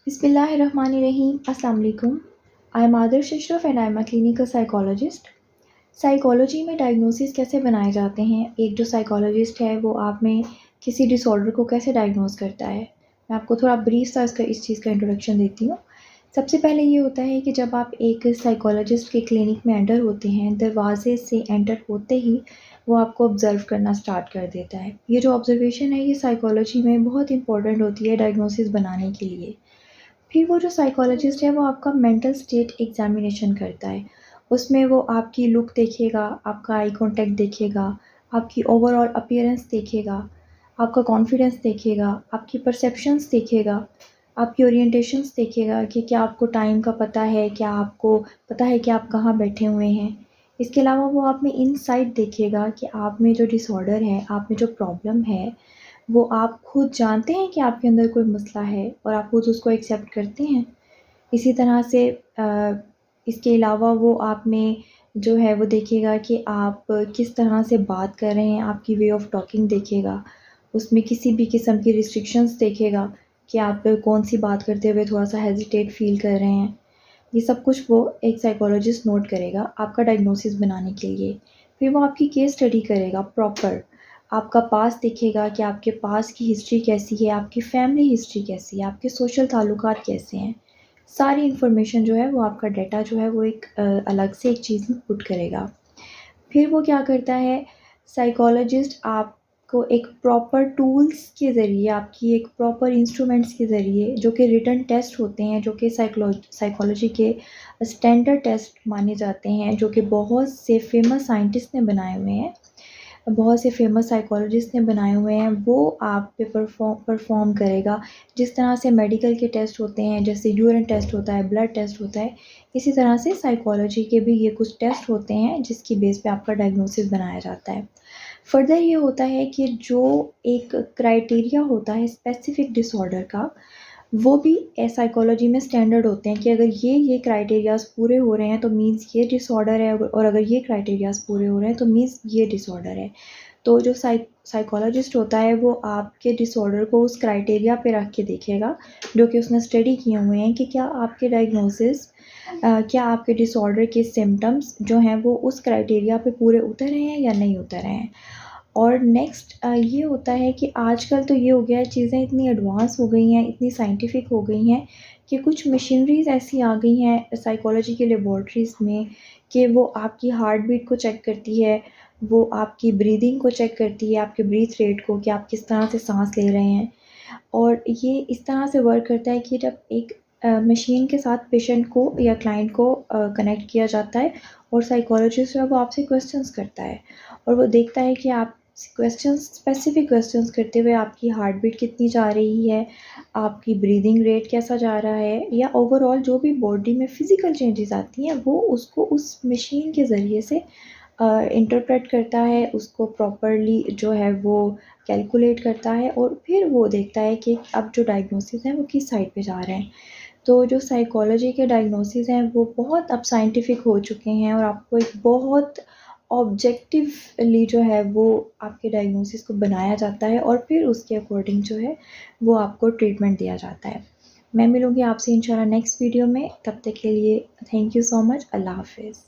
बिस्मिल्लाहिर्रहमानिर्रहीम। अस्सलाम वालेकुम। I am Adarsh Ashraf and I am a clinical psychologist. Psychology में डायग्नोसिस कैसे बनाए जाते हैं, एक जो साइकोलॉजिस्ट है वो आप में किसी डिसऑर्डर को कैसे डायग्नोस करता है, मैं आपको थोड़ा ब्रीफ सा इस चीज़ का इंट्रोडक्शन देती हूँ। सबसे पहले ये होता है कि जब आप एक साइकोलॉजिस्ट के क्लिनिक में एंटर होते हैं, दरवाजे से एंटर होते ही वो आपको ऑब्ज़र्व करना स्टार्ट कर देता है। ये जो ऑब्ज़र्वेशन है ये साइकोलॉजी में बहुत इंपॉर्टेंट होती है डायग्नोसिस बनाने के लिए। फिर वो जो साइकोलॉजिस्ट है वो आपका मेंटल स्टेट एग्जामिनेशन करता है। उसमें वो आपकी लुक देखेगा, आपका आई कांटेक्ट देखेगा, आपकी ओवरऑल अपीयरेंस देखेगा, आपका कॉन्फिडेंस देखेगा, आपकी परसेप्शंस देखेगा, आपकी ओरिएंटेशंस देखेगा कि क्या आपको टाइम का पता है, क्या आपको पता है कि आप कहाँ बैठे हुए हैं। इसके अलावा वो आप में इनसाइट देखेगा कि आप में जो डिसऑर्डर है, आप में जो प्रॉब्लम है, वो आप खुद जानते हैं कि आपके अंदर कोई मसला है और आप खुद उसको एक्सेप्ट करते हैं। इसी तरह से इसके अलावा वो आप में जो है वो देखेगा कि आप किस तरह से बात कर रहे हैं, आपकी वे ऑफ टॉकिंग देखेगा। उसमें किसी भी किस्म की रिस्ट्रिक्शंस देखेगा कि आप कौन-सी बात करते हुए थोड़ा-सा हेजिटेट फ़ील कर रहे हैं। ये सब कुछ वो एक साइकोलॉजिस्ट नोट करेगा आपका डायग्नोसिस बनाने के लिए। फिर वो आपकी केस स्टडी करेगा प्रॉपर। आपका पास्ट देखेगा कि आपके पास्ट की हिस्ट्री कैसी है, आपकी फैमिली हिस्ट्री कैसी है, आपके सोशल ताल्लुकात कैसे हैं। सारी इन्फॉर्मेशन जो है वो आपका डाटा जो है वो एक अलग से एक चीज़ में पुट करेगा। फिर वो क्या करता है, साइकोलॉजिस्ट आपको एक प्रॉपर टूल्स के ज़रिए, आपकी एक प्रॉपर इंस्ट्रूमेंट्स के ज़रिए, जो कि रिटन टेस्ट होते हैं, जो कि साइकोलॉजी के स्टैंडर्ड टेस्ट माने जाते हैं, जो कि बहुत से फेमस साइंटिस्ट ने बनाए हुए हैं, बहुत से फेमस साइकोलॉजिस्ट ने बनाए हुए हैं, वो आप पे परफॉर्म करेगा। जिस तरह से मेडिकल के टेस्ट होते हैं, जैसे यूरिन टेस्ट होता है, ब्लड टेस्ट होता है, इसी तरह से साइकोलॉजी के भी ये कुछ टेस्ट होते हैं जिसकी बेस पे आपका डायग्नोसिस बनाया जाता है। फर्दर ये होता है कि जो एक क्राइटेरिया होता है स्पेसिफिक डिसऑर्डर का, वो भी साइकोलॉजी में स्टैंडर्ड होते हैं कि अगर ये क्राइटेरियाज़ पूरे हो रहे हैं तो मीन्स ये डिसऑर्डर है, और अगर ये क्राइटेरियाज़ पूरे हो रहे हैं तो मीन्स ये डिसऑर्डर है। तो जो साइकोलॉजिस्ट होता है वो आपके डिसऑर्डर को उस क्राइटेरिया पे रख के देखेगा, जो कि उसने स्टडी किए हुए हैं कि क्या आपके डायग्नोसिस, क्या आपके डिसऑर्डर के सिम्पटम्स जो हैं वो उस क्राइटेरिया पे पूरे उतर रहे हैं या नहीं उतर रहे हैं। और नेक्स्ट ये होता है कि आजकल तो ये हो गया है, चीज़ें इतनी एडवांस हो गई हैं, इतनी साइंटिफिक हो गई हैं कि कुछ मशीनरीज़ ऐसी आ गई हैं साइकोलॉजी की लेबॉर्ट्रीज़ में कि वो आपकी हार्ट बीट को चेक करती है, वो आपकी ब्रीदिंग को चेक करती है, आपके ब्रीथ रेट को, कि आप किस तरह से साँस ले रहे हैं। और ये इस तरह से वर्क करता है कि जब एक मशीन के साथ पेशेंट को या क्लाइंट को कनेक्ट किया जाता है, और साइकोलॉजिस्ट जो है वो आपसे क्वेश्चंस करता है, और वो देखता है कि आप स्पेसिफिक क्वेश्चंस करते हुए आपकी हार्ट बीट कितनी जा रही है, आपकी ब्रीदिंग रेट कैसा जा रहा है, या ओवरऑल जो भी बॉडी में फ़िज़िकल चेंजेस आती हैं वो उसको उस मशीन के ज़रिए से इंटरप्रेट करता है, उसको प्रॉपरली जो है वो कैलकुलेट करता है, और फिर वो देखता है कि अब जो डायग्नोसिस है वो किस साइड पे जा रहे हैं। तो जो साइकोलॉजी के डायग्नोसिस हैं वो बहुत अब साइंटिफिक हो चुके हैं, और आपको एक बहुत ऑब्जेक्टिवली जो है वो आपके डायग्नोसिस को बनाया जाता है, और फिर उसके अकॉर्डिंग जो है वो आपको ट्रीटमेंट दिया जाता है। मैं मिलूँगी आपसे इंशाल्लाह नेक्स्ट वीडियो में, तब तक के लिए थैंक यू सो मच। अल्लाह हाफ़िज़।